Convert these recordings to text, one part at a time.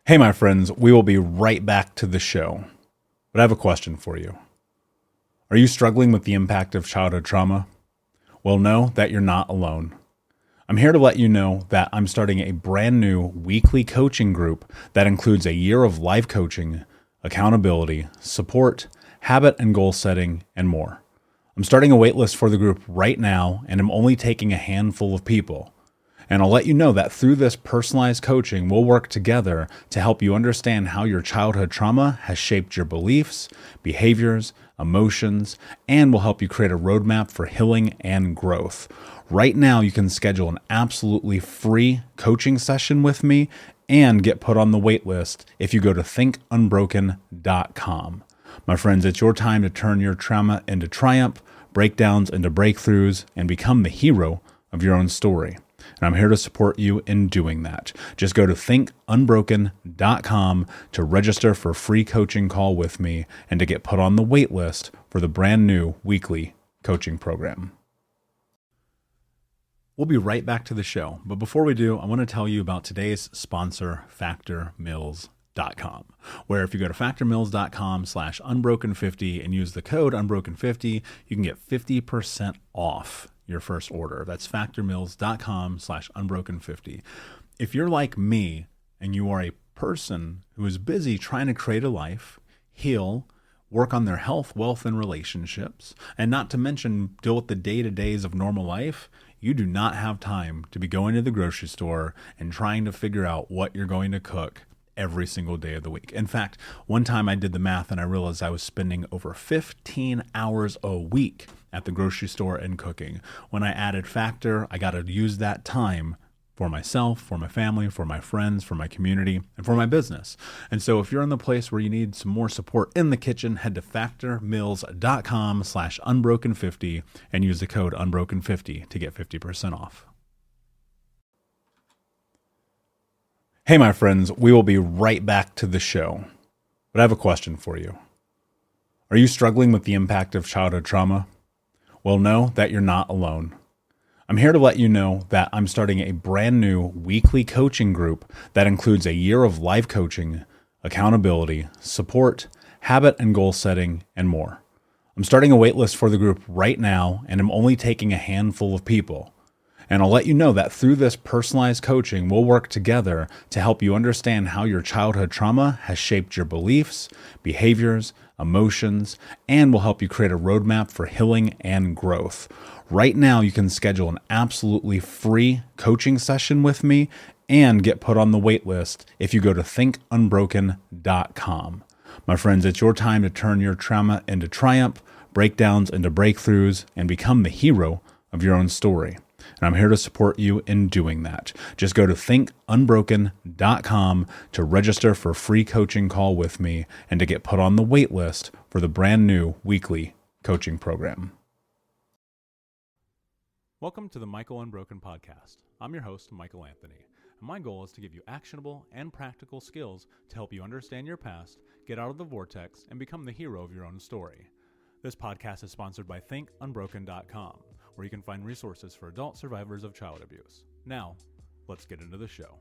Hey, my friends, we will be right back to the show. But I have a question for you. Are you struggling with the impact of childhood trauma? Well, know that you're not alone. I'm here to let you know that I'm starting a brand new weekly coaching group that includes a year of life coaching, accountability, support, habit and goal setting, and more. I'm starting a waitlist for the group right now, and I'm only taking a handful of people. And I'll let you know that through this personalized coaching, we'll work together to help you understand how your childhood trauma has shaped your beliefs, behaviors, emotions, and will help you create a roadmap for healing and growth. Right now, you can schedule an absolutely free coaching session with me and get put on the wait list if you go to thinkunbroken.com. My friends, it's your time to turn your trauma into triumph, breakdowns into breakthroughs, and become the hero of your own story. And I'm here to support you in doing that. Just go to thinkunbroken.com to register for a free coaching call with me and to get put on the wait list for the brand new weekly coaching program. We'll be right back to the show. But before we do, I want to tell you about today's sponsor, factormeals.com, where if you go to factormeals.com/unbroken50 and use the code unbroken50, you can get 50% off your first order. That's factormeals.com/unbroken50. If you're like me and you are a person who is busy trying to create a life, heal, work on their health, wealth, and relationships, and not to mention deal with the day-to-days of normal life, you do not have time to be going to the grocery store and trying to figure out what you're going to cook every single day of the week. In fact, one time I did the math and I realized I was spending over 15 hours a week at the grocery store and cooking. When I added Factor, I got to use that time for myself, for my family, for my friends, for my community, and for my business. And so if you're in the place where you need some more support in the kitchen, head to factormeals.com/unbroken50 and use the code unbroken50 to get 50% off. Hey, my friends, we will be right back to the show. But I have a question for you. Are you struggling with the impact of childhood trauma? Well, know that you're not alone. I'm here to let you know that I'm starting a brand new weekly coaching group that includes a year of life coaching, accountability, support, habit and goal setting, and more. I'm starting a waitlist for the group right now, and I'm only taking a handful of people. And I'll let you know that through this personalized coaching, we'll work together to help you understand how your childhood trauma has shaped your beliefs, behaviors, emotions, and will help you create a roadmap for healing and growth. Right now, you can schedule an absolutely free coaching session with me and get put on the wait list if you go to thinkunbroken.com. My friends, it's your time to turn your trauma into triumph, breakdowns into breakthroughs, and become the hero of your own story. And I'm here to support you in doing that. Just go to thinkunbroken.com to register for a free coaching call with me and to get put on the wait list for the brand new weekly coaching program. Welcome to the Michael Unbroken podcast. I'm your host, Michael Anthony. And my goal is to give you actionable and practical skills to help you understand your past, get out of the vortex, and become the hero of your own story. This podcast is sponsored by thinkunbroken.com, where you can find resources for adult survivors of child abuse. Now, let's get into the show.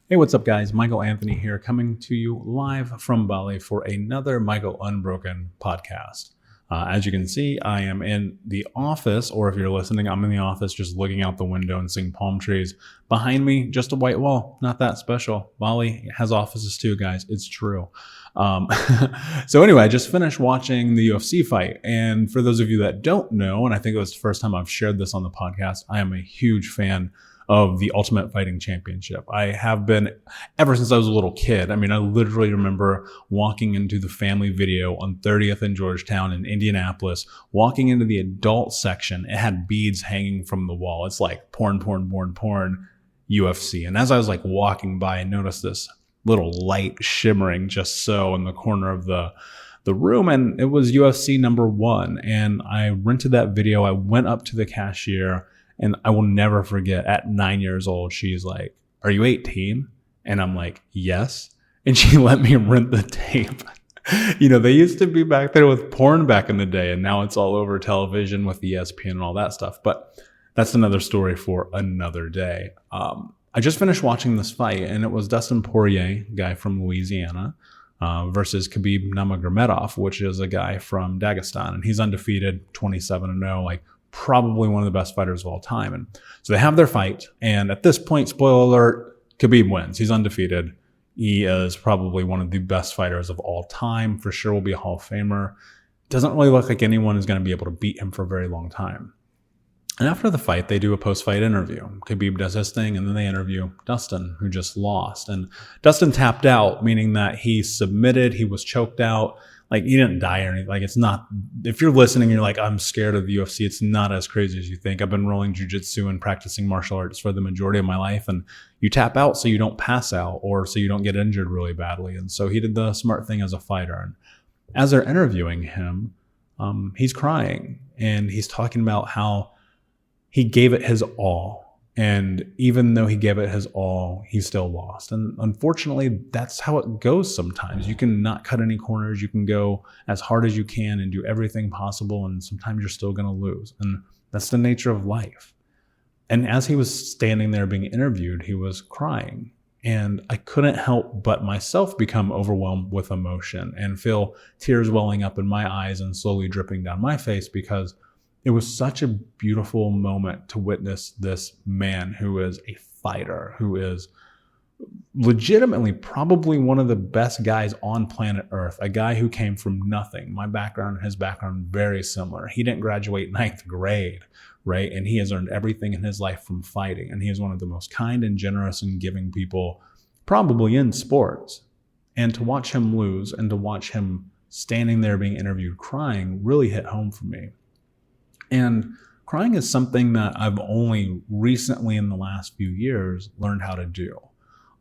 Hey, what's up, guys? Michael Anthony here, coming to you live from Bali for another Michael Unbroken podcast. As you can see, I am in the office, or if you're listening, I'm in the office just looking out the window and seeing palm trees. Behind me, just a white wall. Not that special. Bali has offices too, guys. It's true. So anyway, I just finished watching the UFC fight. And for those of you that don't know, and I think it was the first time I've shared this on the podcast, I am a huge fan of the Ultimate Fighting Championship. I have been ever since I was a little kid. I mean, I literally remember walking into the family video on 30th and Georgetown in Indianapolis, walking into the adult section. It had beads hanging from the wall. It's like porn, UFC. And as I was like walking by, I noticed this little light shimmering just so in the corner of the room, and it was UFC number 1. And I rented that video. I went up to the cashier, and I will never forget, at 9 years old, she's like, "Are you 18? And I'm like, "Yes." And she let me rent the tape. You know, they used to be back there with porn back in the day, and now it's all over television with ESPN and all that stuff. But that's another story for another day. I just finished watching this fight, and it was Dustin Poirier, guy from Louisiana, versus Khabib Nurmagomedov, which is a guy from Dagestan, and he's undefeated, 27-0, like probably one of the best fighters of all time. And so they have their fight, and at this point, spoiler alert, Khabib wins. He's undefeated. He is probably one of the best fighters of all time. For sure will be a Hall of Famer. Doesn't really look like anyone is going to be able to beat him for a very long time. And after the fight, they do a post-fight interview. Khabib does his thing, and then they interview Dustin, who just lost. And Dustin tapped out, meaning that he submitted, he was choked out. Like, he didn't die or anything. Like, it's not, if you're listening, you're like, I'm scared of the UFC. It's not as crazy as you think. I've been rolling jiu-jitsu and practicing martial arts for the majority of my life. And you tap out so you don't pass out or so you don't get injured really badly. And so he did the smart thing as a fighter. And as they're interviewing him, he's crying. And he's talking about how he gave it his all. And even though he gave it his all, he still lost. And unfortunately, that's how it goes sometimes. You can not cut any corners. You can go as hard as you can and do everything possible. And sometimes you're still going to lose. And that's the nature of life. And as he was standing there being interviewed, he was crying. And I couldn't help but myself become overwhelmed with emotion and feel tears welling up in my eyes and slowly dripping down my face, because it was such a beautiful moment to witness this man who is a fighter, who is legitimately probably one of the best guys on planet Earth, a guy who came from nothing. My background and his background, very similar. He didn't graduate ninth grade, right? And he has earned everything in his life from fighting. And he is one of the most kind and generous and giving people probably in sports. And to watch him lose and to watch him standing there being interviewed crying really hit home for me. And crying is something that I've only recently in the last few years learned how to do.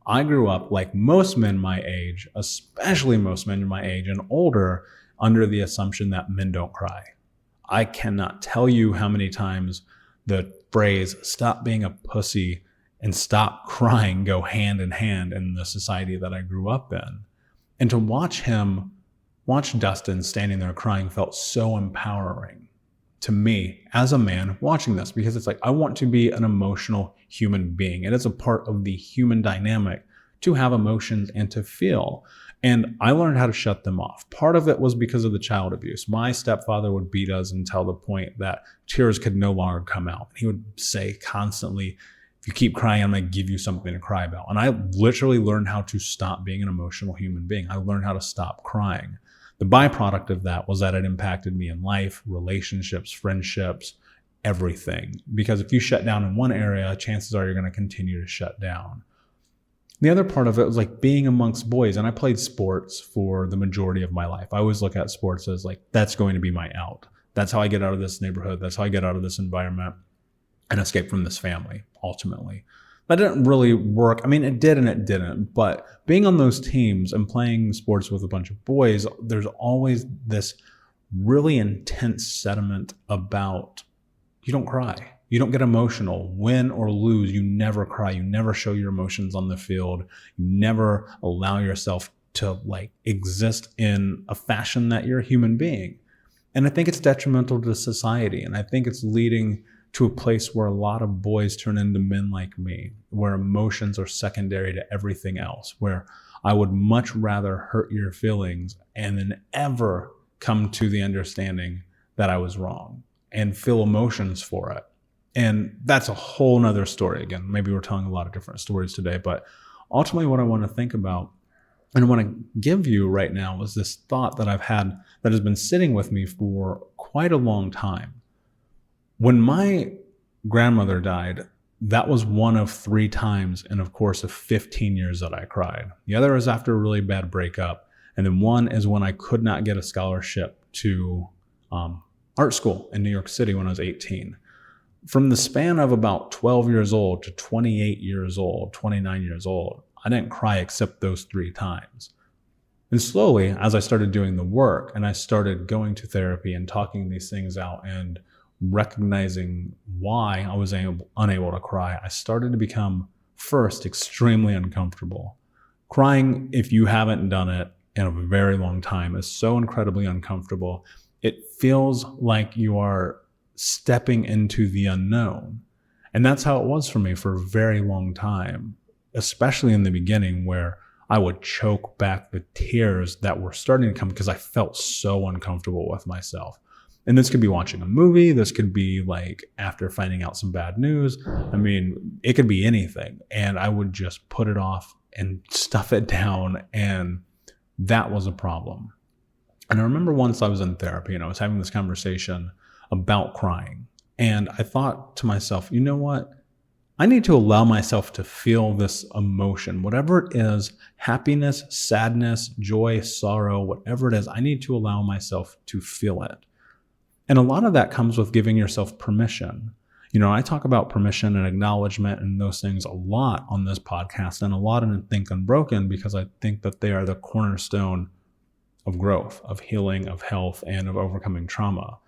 I grew up, like most men my age, especially most men my age and older, under the assumption that men don't cry. I cannot tell you how many times the phrase "stop being a pussy" and "stop crying" go hand in hand in the society that I grew up in. And to watch Dustin standing there crying felt so empowering to me as a man watching this, because it's like, I want to be an emotional human being. It is a part of the human dynamic to have emotions and to feel. And I learned how to shut them off. Part of it was because of the child abuse. My stepfather would beat us until the point that tears could no longer come out. He would say constantly, if you keep crying, I'm going to give you something to cry about. And I literally learned how to stop being an emotional human being. I learned how to stop crying. The byproduct of that was that it impacted me in life, relationships, friendships, everything. Because if you shut down in one area, chances are you're going to continue to shut down. The other part of it was like being amongst boys. And I played sports for the majority of my life. I always look at sports as like, that's going to be my out. That's how I get out of this neighborhood. That's how I get out of this environment and escape from this family, ultimately. That didn't really work. I mean, it did and it didn't. But being on those teams and playing sports with a bunch of boys, there's always this really intense sentiment about you don't cry. You don't get emotional. Win or lose, you never cry. You never show your emotions on the field. You never allow yourself to like exist in a fashion that you're a human being. And I think it's detrimental to society. And I think it's leading to a place where a lot of boys turn into men like me, where emotions are secondary to everything else, where I would much rather hurt your feelings and then ever come to the understanding that I was wrong and feel emotions for it. And that's a whole nother story. Again, maybe we're telling a lot of different stories today, but ultimately what I want to think about and I want to give you right now is this thought that I've had that has been sitting with me for quite a long time. When my grandmother died, that was one of 3 times in, of course, of 15 years that I cried. The other was after a really bad breakup. And then one is when I could not get a scholarship to art school in New York City when I was 18. From the span of about 12 years old to 28 years old, 29 years old, I didn't cry except those 3 times. And slowly, as I started doing the work and I started going to therapy and talking these things out and recognizing why I was unable to cry, I started to become, first, extremely uncomfortable. Crying, if you haven't done it in a very long time, is so incredibly uncomfortable. It feels like you are stepping into the unknown. And that's how it was for me for a very long time, especially in the beginning where I would choke back the tears that were starting to come because I felt so uncomfortable with myself. And this could be watching a movie. This could be like after finding out some bad news. I mean, it could be anything. And I would just put it off and stuff it down. And that was a problem. And I remember once I was in therapy and I was having this conversation about crying. And I thought to myself, you know what? I need to allow myself to feel this emotion, whatever it is, happiness, sadness, joy, sorrow, whatever it is, I need to allow myself to feel it. And a lot of that comes with giving yourself permission. You know, I talk about permission and acknowledgement and those things a lot on this podcast and a lot in Think Unbroken because I think that they are the cornerstone of growth, of healing, of health, and of overcoming trauma.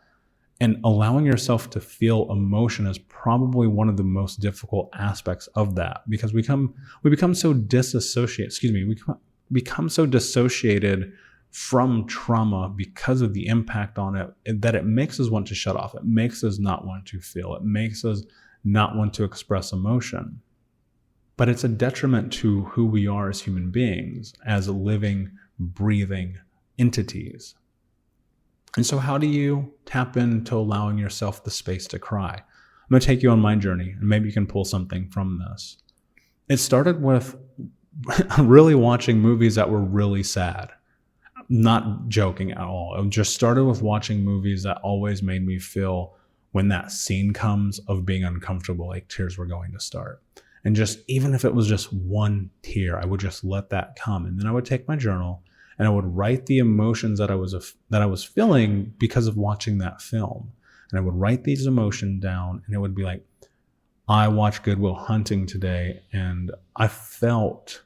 And allowing yourself to feel emotion is probably one of the most difficult aspects of that because we become so become so dissociated from trauma because of the impact on it that it makes us want to shut off. It makes us not want to feel. It makes us not want to express emotion. But it's a detriment to who we are as human beings, as living, breathing entities. And so how do you tap into allowing yourself the space to cry? I'm going to take you on my journey, and maybe you can pull something from this. It started with really watching movies that were really sad. Not joking at all. It just started with watching movies that always made me feel when that scene comes of being uncomfortable, like tears were going to start. And just, even if it was just one tear, I would just let that come. And then I would take my journal and I would write the emotions that I was feeling because of watching that film. And I would write these emotions down, and it would be like, I watched Good Will Hunting today, and I felt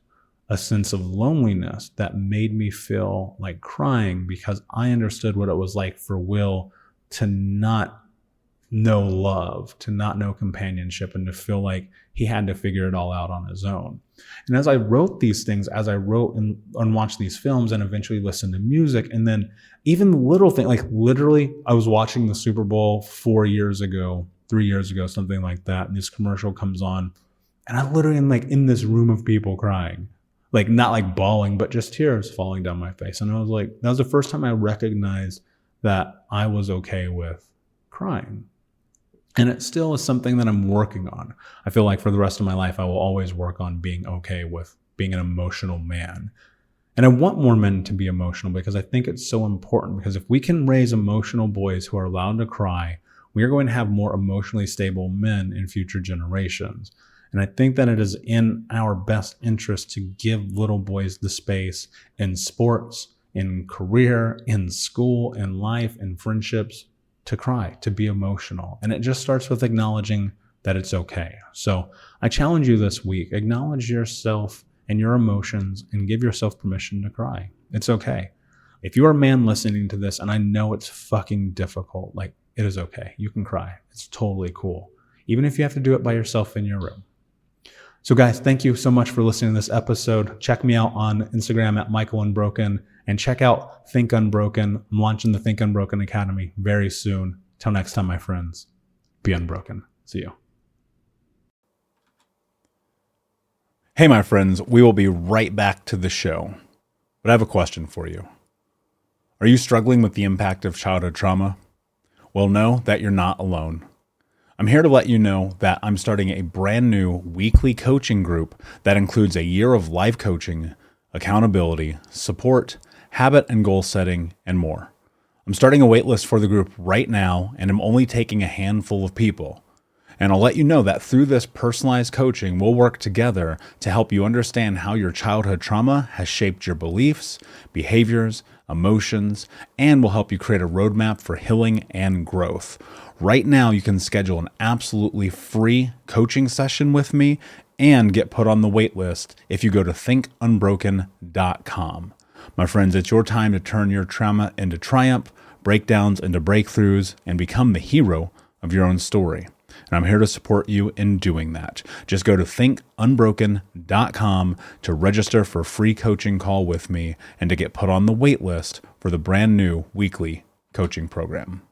a sense of loneliness that made me feel like crying because I understood what it was like for Will to not know love, to not know companionship, and to feel like he had to figure it all out on his own. And as I wrote these things, as I wrote and watched these films and eventually listened to music, and then even the little thing, like literally I was watching the Super Bowl 3 years ago, something like that, and this commercial comes on, and I literally am like in this room of people crying, like not like bawling, but just tears falling down my face. And I was like, that was the first time I recognized that I was okay with crying. And it still is something that I'm working on. I feel like for the rest of my life, I will always work on being okay with being an emotional man. And I want more men to be emotional because I think it's so important, because if we can raise emotional boys who are allowed to cry, we are going to have more emotionally stable men in future generations. And I think that it is in our best interest to give little boys the space in sports, in career, in school, in life, in friendships, to cry, to be emotional. And it just starts with acknowledging that it's okay. So I challenge you this week, acknowledge yourself and your emotions and give yourself permission to cry. It's okay. If you're a man listening to this, and I know it's fucking difficult, like it is okay. You can cry. It's totally cool. Even if you have to do it by yourself in your room. So guys, thank you so much for listening to this episode. Check me out on Instagram at Michael Unbroken, and check out Think Unbroken. I'm launching the Think Unbroken Academy very soon. Till next time, my friends, be unbroken. See you. Hey, my friends, we will be right back to the show. But I have a question for you. Are you struggling with the impact of childhood trauma? Well, know that you're not alone. I'm here to let you know that I'm starting a brand new weekly coaching group that includes a year of live coaching, accountability, support, habit and goal setting, and more. I'm starting a waitlist for the group right now, and I'm only taking a handful of people. And I'll let you know that through this personalized coaching, we'll work together to help you understand how your childhood trauma has shaped your beliefs, behaviors, emotions, and will help you create a roadmap for healing and growth. Right now, you can schedule an absolutely free coaching session with me and get put on the wait list if you go to thinkunbroken.com. My friends, it's your time to turn your trauma into triumph, breakdowns into breakthroughs, and become the hero of your own story. And I'm here to support you in doing that. Just go to thinkunbroken.com to register for a free coaching call with me and to get put on the wait list for the brand new weekly coaching program.